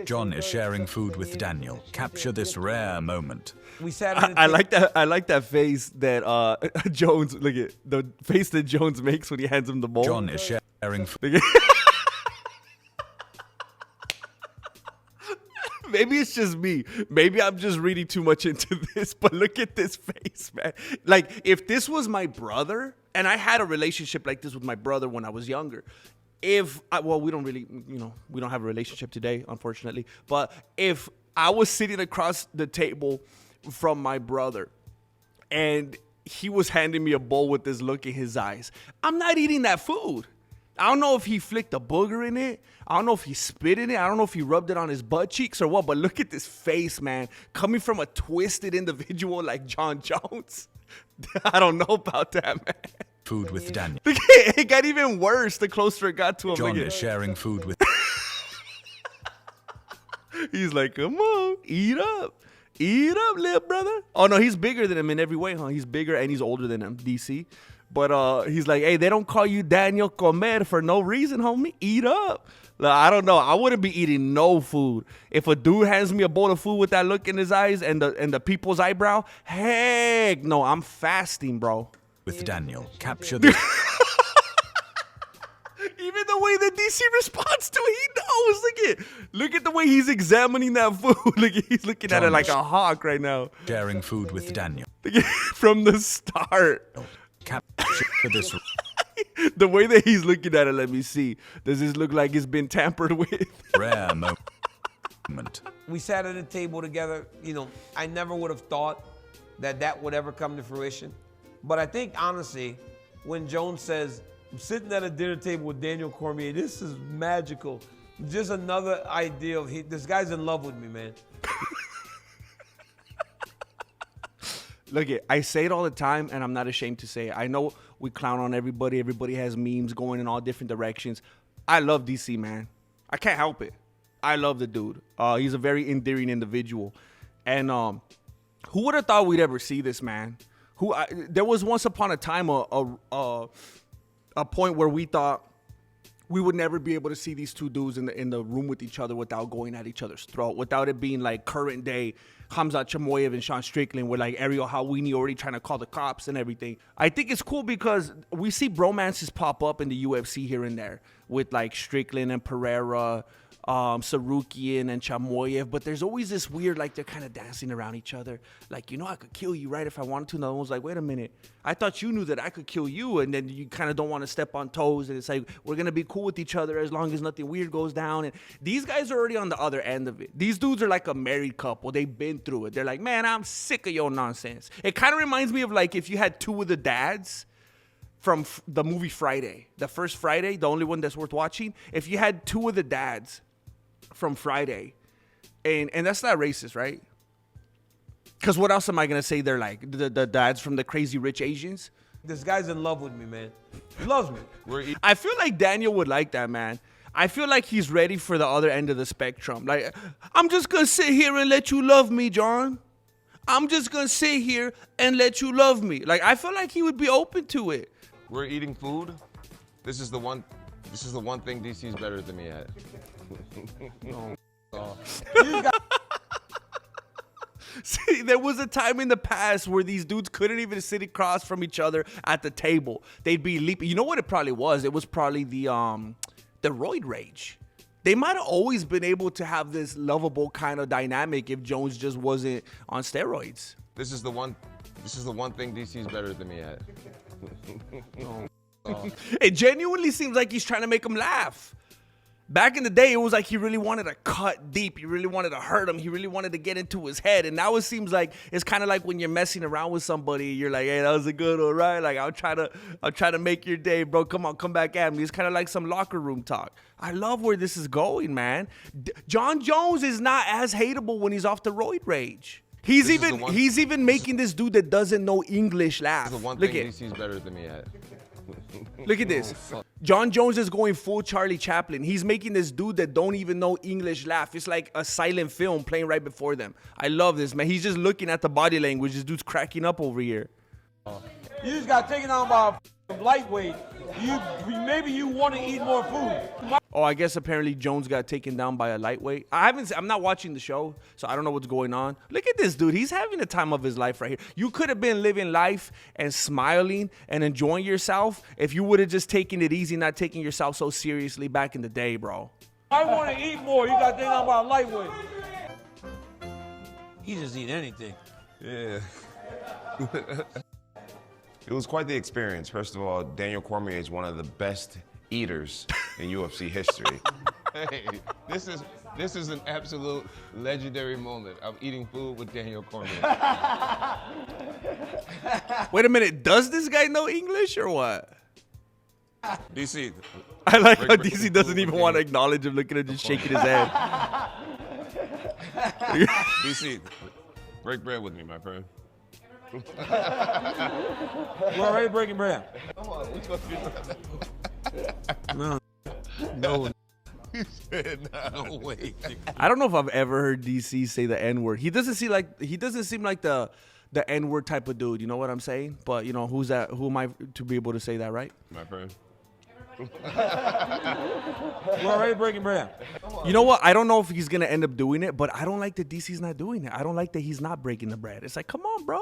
Jon is sharing food with Daniel. Capture this rare moment. We sat at I like that. I like that face that Jones. Look at the face that Jones makes when he hands him the bowl. Jon is sharing food. Maybe it's just me. Maybe I'm just reading too much into this, but look at this face, man. Like, if this was my brother, and I had a relationship like this with my brother when I was younger, well, we don't really, we don't have a relationship today, unfortunately, but if I was sitting across the table from my brother and he was handing me a bowl with this look in his eyes, I'm not eating that food. I don't know if he flicked a booger in it. I don't know if he spit in it. I don't know if he rubbed it on his butt cheeks or what, but look at this face, man. Coming from a twisted individual like Jon Jones. I don't know about that, man. Food with Daniel. Look, it got even worse the closer it got to him. Jon is sharing food with... He's like, come on, eat up. Eat up, little brother. Oh, no, he's bigger than him in every way, huh? He's bigger and he's older than him, DC. But he's like, hey, they don't call you Daniel Cormier for no reason, homie. Eat up. Like, I don't know. I wouldn't be eating no food. If a dude hands me a bowl of food with that look in his eyes and the people's eyebrow, heck no, I'm fasting, bro. With Daniel. Capture this... Even the way that DC responds to it, he knows. Look at the way he's examining that food. Look, he's looking at it like a hawk right now. Sharing food with Daniel. From the start. Capture this... The way that he's looking at it, let me see. Does this look like it's been tampered with? Rare moment. We sat at a table together. I never would have thought that would ever come to fruition. But I think, honestly, when Jones says, I'm sitting at a dinner table with Daniel Cormier, this is magical. Just another idea of this guy's in love with me, man. Look, I say it all the time, and I'm not ashamed to say it. I know we clown on everybody. Everybody has memes going in all different directions. I love DC, man. I can't help it. I love the dude. He's a very endearing individual. And who would have thought we'd ever see this, man? There was once upon a time a point where we thought we would never be able to see these two dudes in the room with each other without going at each other's throat, without it being like current day Hamza Chamoyev and Sean Strickland with like Ariel Helwani already trying to call the cops and everything. I think it's cool because we see bromances pop up in the UFC here and there with like Strickland and Pereira, Sarukian and Chamoyev, but there's always this weird, like they're kind of dancing around each other. Like, I could kill you, right, if I wanted to. And the other one's like, wait a minute, I thought you knew that I could kill you. And then you kind of don't want to step on toes. And it's like, we're going to be cool with each other as long as nothing weird goes down. And these guys are already on the other end of it. These dudes are like a married couple. They've been through it. They're like, man, I'm sick of your nonsense. It kind of reminds me of like if you had two of the dads from the movie Friday, the first Friday, the only one that's worth watching. If you had two of the dads from Friday, and that's not racist, right? Because what else am I gonna say? They're like the dads from the Crazy Rich Asians. This guy's in love with me, man. He loves me. I feel like Daniel would like that, man. I feel like he's ready for the other end of the spectrum. Like, I'm just gonna sit here and let you love me, Jon. I'm just gonna sit here and let you love me. Like, I feel like he would be open to it. We're eating food. This is the one thing DC's better than me at. See, there was a time in the past where these dudes couldn't even sit across from each other at the table. They'd be leaping. You know what it probably was? It was probably the roid rage. They might have always been able to have this lovable kind of dynamic if Jones just wasn't on steroids. This is the one thing DC's better than me at. It genuinely seems like he's trying to make him laugh. Back in the day, it was like he really wanted to cut deep. He really wanted to hurt him. He really wanted to get into his head. And now it seems like it's kind of like when you're messing around with somebody. You're like, hey, that was a good one, right? Like, I'll try to make your day, bro. Come on, come back at me. It's kind of like some locker room talk. I love where this is going, man. Jon Jones is not as hateable when he's off the roid rage. He's even making this dude that doesn't know English laugh. This is the one thing DC's better than me at. Look at this. Jon Jones is going full Charlie Chaplin. He's making this dude that don't even know English laugh. It's like a silent film playing right before them. I love this, man. He's just looking at the body language. This dude's cracking up over here. You just got taken on by a lightweight, maybe you want to eat more food. Oh, I guess apparently Jones got taken down by a lightweight. I'm not watching the show, so I don't know what's going on. Look at this dude. He's having the time of his life right here. You could have been living life and smiling and enjoying yourself if you would have just taken it easy, not taking yourself so seriously back in the day, bro. I want to eat more. You got to think about lightweight. He just eat anything. Yeah. It was quite the experience. First of all, Daniel Cormier is one of the best eaters in UFC history. Hey, this is an absolute legendary moment. I'm eating food with Daniel Cormier. Wait a minute. Does this guy know English or what? DC. I like how DC doesn't even want to acknowledge him. Look at him just shaking his head. DC, break bread with me, my friend. We're already breaking bread. Come on, we supposed to be No. He said, No way. I don't know if I've ever heard DC say the N-word. He doesn't seem like the N-word type of dude. You know what I'm saying? But you know, who's that? Who am I to be able to say that, right? My friend. We're already breaking bread. You know what? I don't know if he's gonna end up doing it, but I don't like that DC's not doing it. I don't like that he's not breaking the bread. It's like, come on, bro.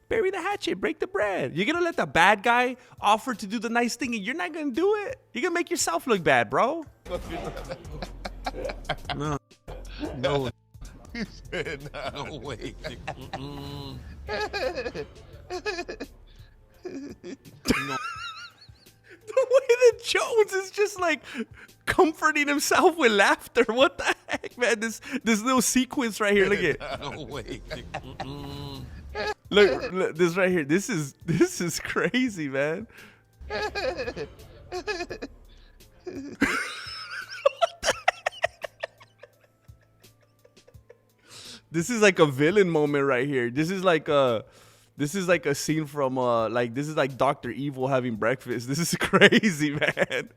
Bury the hatchet, break the bread. You're gonna let the bad guy offer to do the nice thing and you're not gonna do it? You're gonna make yourself look bad, bro. No. he said, No way. The way that Jones is just like comforting himself with laughter. What the heck, man? This little sequence right here. Look at No way. look this right here. This is crazy, man. This is like a villain moment right here. This is like a scene from this is like Dr. Evil having breakfast. This is crazy, man.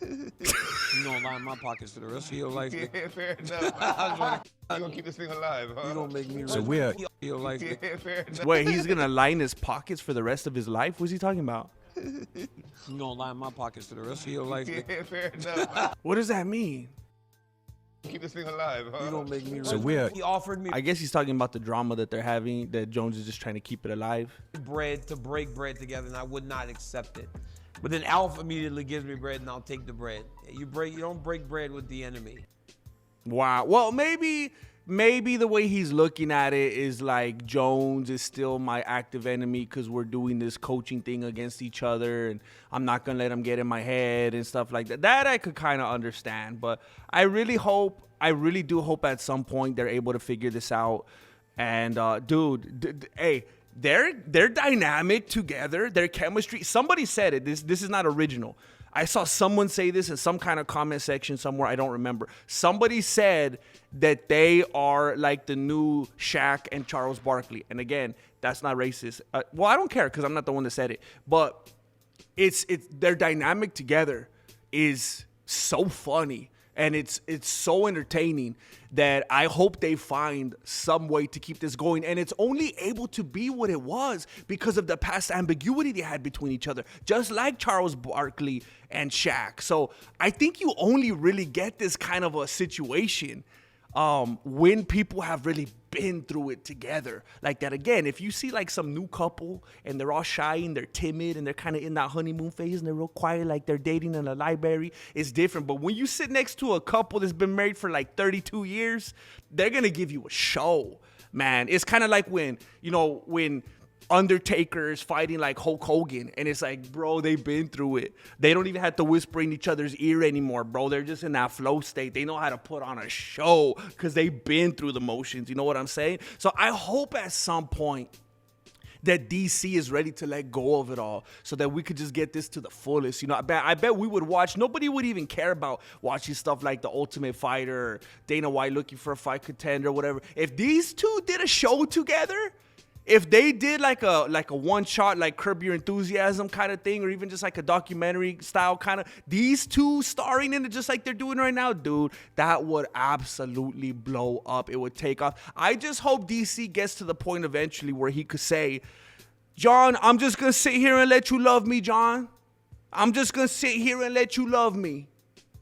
You gonna line my pockets for the rest of your life? yeah, fair enough. You gonna keep this thing alive, huh? You gonna make me So we're your life? Yeah, fair enough. Wait, he's gonna line his pockets for the rest of his life? What's he talking about? You gonna line my pockets for the rest of your life? Yeah, fair enough. What does that mean? Keep this thing alive, huh? You gonna make me So we're He offered me I guess he's talking about the drama that they're having, that Jones is just trying to keep it alive. bread to break bread together, and I would not accept it. But then Alf immediately gives me bread, and I'll take the bread. You don't break bread with the enemy. Wow. Well, maybe the way he's looking at it is like Jones is still my active enemy because we're doing this coaching thing against each other, and I'm not going to let him get in my head and stuff like that. That I could kind of understand, but I really do hope at some point they're able to figure this out. And hey, they're dynamic together, their chemistry. Somebody said it. This is not original. I saw someone say this in some kind of comment section somewhere. I don't remember. Somebody said that they are like the new Shaq and Charles Barkley. And again, that's not racist. Well, I don't care because I'm not the one that said it. But it's their dynamic together is so funny. And it's so entertaining that I hope they find some way to keep this going. And it's only able to be what it was because of the past ambiguity they had between each other, just like Charles Barkley and Shaq. So I think you only really get this kind of a situation when people have really been through it together like that. Again, if you see like some new couple and they're all shy and they're timid and they're kind of in that honeymoon phase and they're real quiet like they're dating in a library, it's different. But when you sit next to a couple that's been married for like 32 years, they're gonna give you a show, man. It's kind of like when Undertaker is fighting like Hulk Hogan, and it's like, bro, they've been through it. They don't even have to whisper in each other's ear anymore, bro. They're just in that flow state. They know how to put on a show because they've been through the motions. You know what I'm saying? So I hope at some point that DC is ready to let go of it all so that we could just get this to the fullest. You know, I bet we would watch. Nobody would even care about watching stuff like The Ultimate Fighter or Dana White Looking for a Fight Contender or whatever. If these two did a show together, if they did like a one shot, like Curb Your Enthusiasm kind of thing, or even just like a documentary style kind of, these two starring in it just like they're doing right now, dude, that would absolutely blow up. It would take off. I just hope DC gets to the point eventually where he could say, Jon, I'm just going to sit here and let you love me, Jon. I'm just going to sit here and let you love me.